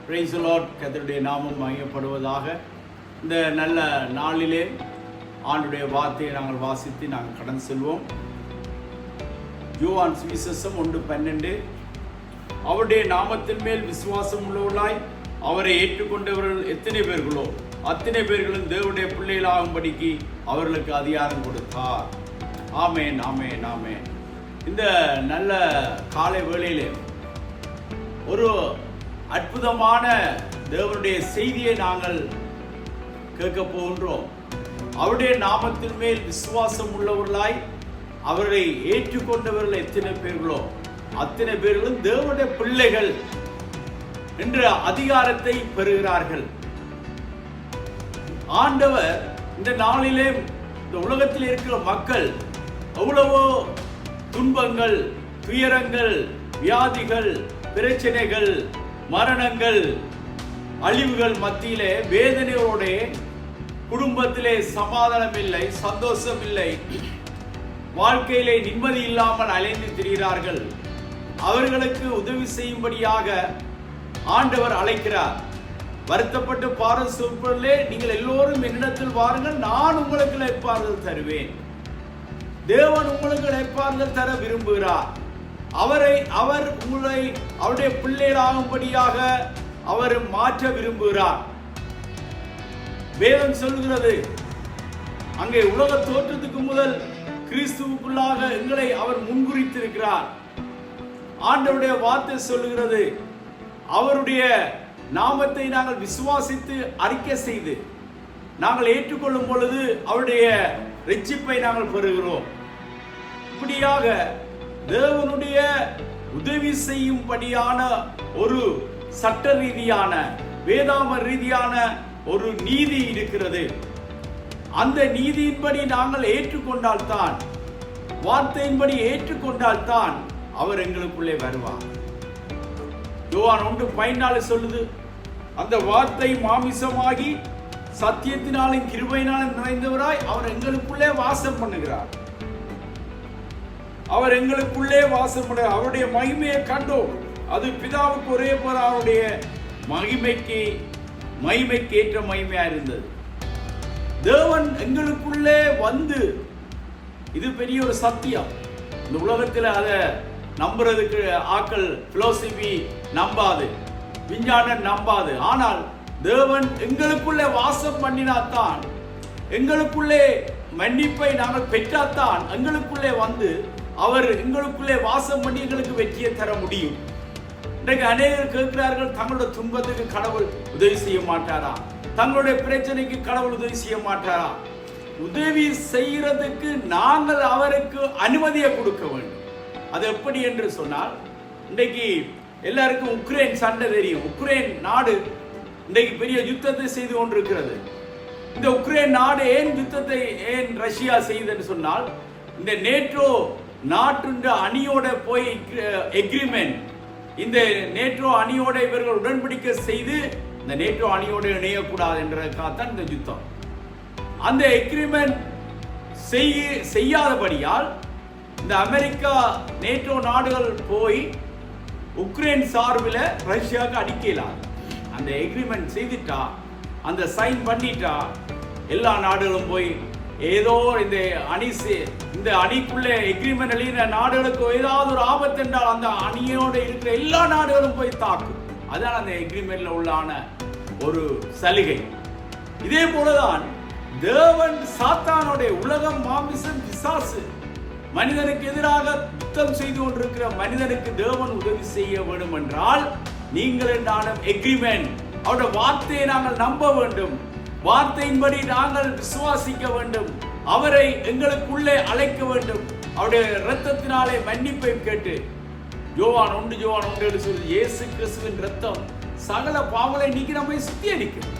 Praise the Lord. கர்த்தருடைய நாமம் மகிமைப்படுவதாக. இந்த நல்ல நாளிலே ஆண்டுடைய வார்த்தையை நாங்கள் வாசித்து நாங்கள் கடந்து செல்வோம். யோவான் சுவிசேஷம் 1:12. அவருடைய நாமத்தின் மேல் விசுவாசம் உள்ளவர்களாய் அவரை ஏற்றுக்கொண்டவர்கள் எத்தனை பேர்களோ அத்தனை பேர்களும் தேவனுடைய பிள்ளைகளாகும்படிக்கு அவர்களுக்கு அதிகாரம் கொடுத்தார். ஆமேன், ஆமேன், ஆமேன். இந்த நல்ல காலை வேளையிலே ஒரு அற்புதமான தேவனுடைய செய்தியை நாங்கள் கேட்க போகின்றோம். அவருடைய நாமத்தின் மேல் விசுவாசம் உள்ளவர்களாய் அவரை ஏற்றுக்கொண்டவர்கள் எத்தனை பேர்களோ அத்தனை பேர்களும் தேவனுடைய பிள்ளைகள் என்ற அதிகாரத்தை பெறுகிறார்கள். ஆண்டவர் இந்த நாளிலே இந்த உலகத்தில் இருக்கிற மக்கள் எவ்வளவோ துன்பங்கள், துயரங்கள், வியாதிகள், பிரச்சனைகள், மரணங்கள், அழிவுகள் மத்தியிலே வேதனையோட குடும்பத்திலே சமாதானம் இல்லை, சந்தோஷம் இல்லை, வாழ்க்கையிலே நிம்மதி இல்லாமல் அலைந்து திரிகிறார்கள். அவர்களுக்கு உதவி செய்யும்படியாக ஆண்டவர் அழைக்கிறார். வருத்தப்பட்டு பாரம் சொல்பொழுதே நீங்கள் எல்லோரும் என்னிடத்தில் வாருங்கள், நான் உங்களுக்கு இளைப்பாறுதல் தருவேன். தேவன் உங்களுக்கு இளைப்பாறுதல் தர விரும்புகிறார். அவர் உங்களை அவருடைய பிள்ளைகளாகும்படியாக அவர் மாற்ற விரும்புகிறார். வேதம் சொல்கிறது, அங்கே உலக தோற்றத்துக்கு முதல் கிறிஸ்துவுக்குள்ளாக எங்களை அவர் முன்குறித்திருக்கிறார். ஆண்டவருடைய வார்த்தை சொல்லுகிறது, அவருடைய நாமத்தை நாங்கள் விசுவாசித்து அறிக்கை செய்து நாங்கள் ஏற்றுக்கொள்ளும் பொழுது அவருடைய இரட்சிப்பை நாங்கள் பெறுகிறோம். இப்படியாக தேவனுடைய உதவி செய்யும்படியான ஒரு சட்ட ரீதியான வேதாம ரீதியான ஒரு நீதி இருக்கிறது. அந்த நீதியின்படி நாங்கள் ஏற்றுக்கொண்டால்தான், வார்த்தையின்படி ஏற்றுக்கொண்டால்தான் அவர் எங்களுக்குள்ளே வருவார். யோவான் 1:14 சொல்லுது, அந்த வார்த்தை மாமிசமாகி சத்தியத்தினாலும் கிருபையினாலும் நிறைந்தவராய் அவர் எங்களுக்குள்ளே வாசம் பண்ணுகிறார். அவர் எங்களுக்குள்ளே வாசம் பண்ண அவருடைய மகிமையை கண்டோம். அது பிதாவுக்கு ஒரே போல அவருடைய மகிமைக்கு ஏற்ற மகிமையா இருந்தது. தேவன் எங்களுக்குள்ளே வந்து, இது பெரிய ஒரு சத்தியம். இந்த உலகத்தில் அதை நம்புறதுக்கு ஆக்கள் பிலோசபி நம்பாது, விஞ்ஞானம் நம்பாது. ஆனால் தேவன் எங்களுக்குள்ளே வாசம் பண்ணினாத்தான், எங்களுக்குள்ளே மன்னிப்பை நாங்கள் பெற்றாத்தான் எங்களுக்குள்ளே வந்து அவர் எங்களுக்குள்ளே வாசம் பண்ணி எங்களுக்கு வெற்றியை தர முடியும். இன்றைக்கு அநேகர் கேட்கிறார்கள், தங்களுடைய துன்பத்துக்கு கடவுள் உதவி செய்ய மாட்டாரா? தங்களுடைய பிரச்சனைக்கு கடவுள் உதவி செய்ய மாட்டாரா? உதவி செய்யறதுக்கு நாங்கள் அவருக்கு அனுமதியை கொடுக்க வேண்டும். அது எப்படி என்று சொன்னால், இன்றைக்கு எல்லாருக்கும் உக்ரைன் சண்டை தெரியும். உக்ரைன் நாடு இன்றைக்கு பெரிய யுத்தத்தை செய்து கொண்டிருக்கிறது. இந்த உக்ரைன் நாடு ஏன் ரஷ்யா செய்தன்னு சொன்னால், இந்த நேட்டோ நாட்டு அணியோட போய் எக்ரிமெண்ட், இந்த நேட்டோ அணியோட இவர்கள் உடன்படிக்கை செய்து இந்த நேட்டோ அணியோட இணையக்கூடாது என்றதுக்காகத்தான் இந்த யுத்தம். அந்த எக்ரிமெண்ட் செய்யாதபடியால் இந்த அமெரிக்கா நேட்டோ நாடுகள் போய் உக்ரைன் சார்பில் ரஷ்யாவுக்கு அடிக்கலாம். அந்த எக்ரிமெண்ட் செய்துட்டா, அந்த சைன் பண்ணிட்டா, எல்லா நாடுகளும் போய் ஏதோ இந்த அணிக்குள்ளே எக்ரிமெண்ட் எழுதின நாடுகளுக்கு ஏதாவது ஒரு ஆபத்து என்றால் அந்த அணியோடு இருக்கிற எல்லா நாடுகளும் போய் தாக்கும். அதான் அந்த எக்ரிமெண்ட்ல உள்ளான ஒரு சலுகை. இதே போலதான் தேவன் சாத்தானுடைய உலகம், மாமிசம், பிசாசு மனிதனுக்கு எதிராக யுத்தம் செய்து கொண்டிருக்கிற மனிதனுக்கு தேவன் உதவி செய்ய வேண்டும் என்றால் நீங்கள் நானும் எக்ரிமெண்ட், அவருடைய வார்த்தையை நாங்கள் நம்ப வேண்டும், வார்த்தையின்படி நாங்கள் விசுவாசிக்க வேண்டும், அவரை எங்களுக்குள்ளே அழைக்க வேண்டும், அவருடைய இரத்தத்தினாலே மன்னிப்பை கேட்டு. யோவான் 1 சொல்லி, இயேசு கிறிஸ்துவின் இரத்தம் சகல பாவங்களை நீக்கி நம்மை சுத்திகரிக்கும்.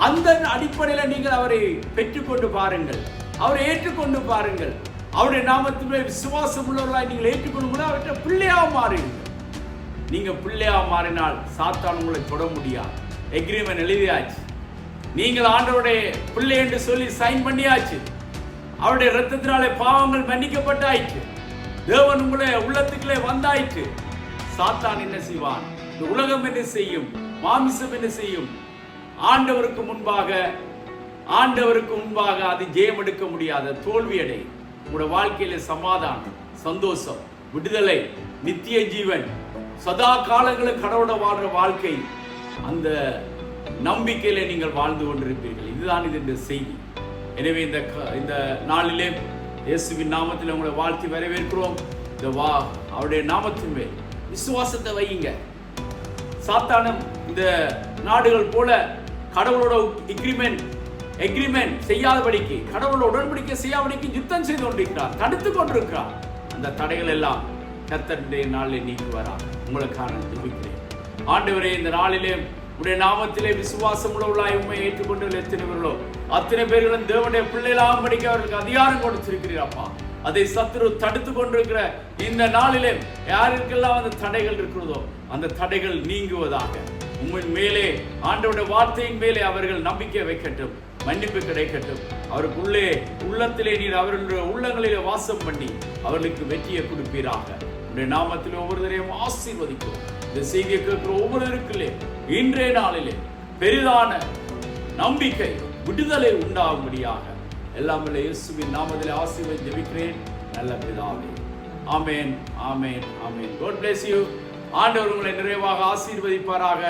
அந்த அடிப்படையில் நீங்கள் அவரை பெற்றுக்கொண்டு பாருங்கள், அவரை ஏற்றுக்கொண்டு பாருங்கள். அவருடைய நாமத்திலே விசுவாசம் உள்ளவர்களாய் நீங்கள் ஏற்றுக்கொண்டு அவற்றை பிள்ளையாக மாறுங்கள். நீங்க பிள்ளையாக மாறினால் சாத்தான் உங்களை தொட முடியாது. எக்ரிமெண்ட் எழுதியாச்சு, நீங்கள் ஆண்டவருடைய பிள்ளை என்று சொல்லி சைன் பண்ணியாச்சு. அவருடைய இரத்தத்தினாலே பாவங்கள் மன்னிக்கப்பட்டாயிற்று. தேவன் உங்களை உள்ளத்துக்குள்ளே வந்தாயிற்று. சாத்தான் என்ன செய்வான்? இந்த உலகம் என்ன செய்யும், மாமிசம் என்ன செய்யும், ஆண்டவருக்கு முன்பாக அது ஜெயம் எடுக்க முடியாத தோல்வி அடை. உங்களுடைய வாழ்க்கையில சமாதானம், சந்தோஷம், விடுதலை, நித்திய ஜீவன், சதா காலங்களுக்கு கடவுளோட வாழ்ற வாழ்க்கை, அந்த நம்பிக்கையில நீங்கள் வாழ்ந்து கொண்டிருப்பீர்கள். இதுதான் இந்த செய்தி. எனவே இந்த நாளிலே இயேசுவின் நாமத்தில் உங்களை வாழ்த்தி வரவேற்கிறோம். அவருடைய நாமத்தின் மேல் விசுவாசத்தை வையுங்க. சாத்தானும் இந்த நாடுகள் போல கடவுளோட எக்ரிமெண்ட் செய்யாதபடிக்கு, கடவுளோட உடன்படிக்கை செய்யாதபடிக்கு யுத்தம் செய்து கொண்டிருக்கிறார், தடுத்து கொண்டிருக்கிறார். அந்த தடைகள் எல்லாம் கர்த்தருடைய நாளிலே நீக்குவாராக. உங்களுக்கான ஜெபிக்கிறேன். ஆண்டவரே, இந்த நாளிலே உடைய நாமத்திலே விசுவாசம் உள்ளவர்களாய் உண்மை ஏற்றுக்கொண்டு எத்தனைவர்களோ அத்தனை பேர்களும் தேவனுடைய பிள்ளைகளாக படிக்க அவர்களுக்கு அதிகாரம் கொடுத்திருக்கிறீரப்பா. அதை சத்துரு தடுத்து கொண்டிருக்கிற இந்த நாளிலே யாருக்கெல்லாம் அந்த தடைகள் இருக்கிறதோ அந்த தடைகள் நீங்குவதாக. உண்மையின் மேலே, ஆண்டவருடைய வார்த்தையின் மேலே அவர்கள் நம்பிக்கை வைக்கட்டும், மன்னிப்பு கிடைக்கட்டும். அவருக்குள்ளே உள்ளத்திலே நீர் அவர்களுடைய உள்ளங்களிலே வாசம் பண்ணி அவர்களுக்கு வெற்றியை கொடுப்பீராக. உடைய நாமத்தில் ஒவ்வொருவரையும் ஆசீர்வதிக்கும். இந்த செய்தியை கேட்கிற ஒவ்வொருவருக்குள்ளே இன்றைய நாளிலே பெரிதான நம்பிக்கை, விடுதலை உண்டாகும்படியாக எல்லாம் இயேசுவின் நாமத்திலே ஆசீர்வதி ஜெபிக்கிறேன் நல்ல பிதாவே. ஆமென், ஆமென், ஆமென். God bless you. ஆண்டவர் உங்களை நிறைவாக ஆசீர்வதிப்பாராக.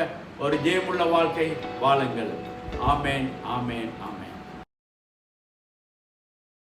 ஒரு ஜெயமுள்ள வாழ்க்கை வாழுங்கள். ஆமென், ஆமென்.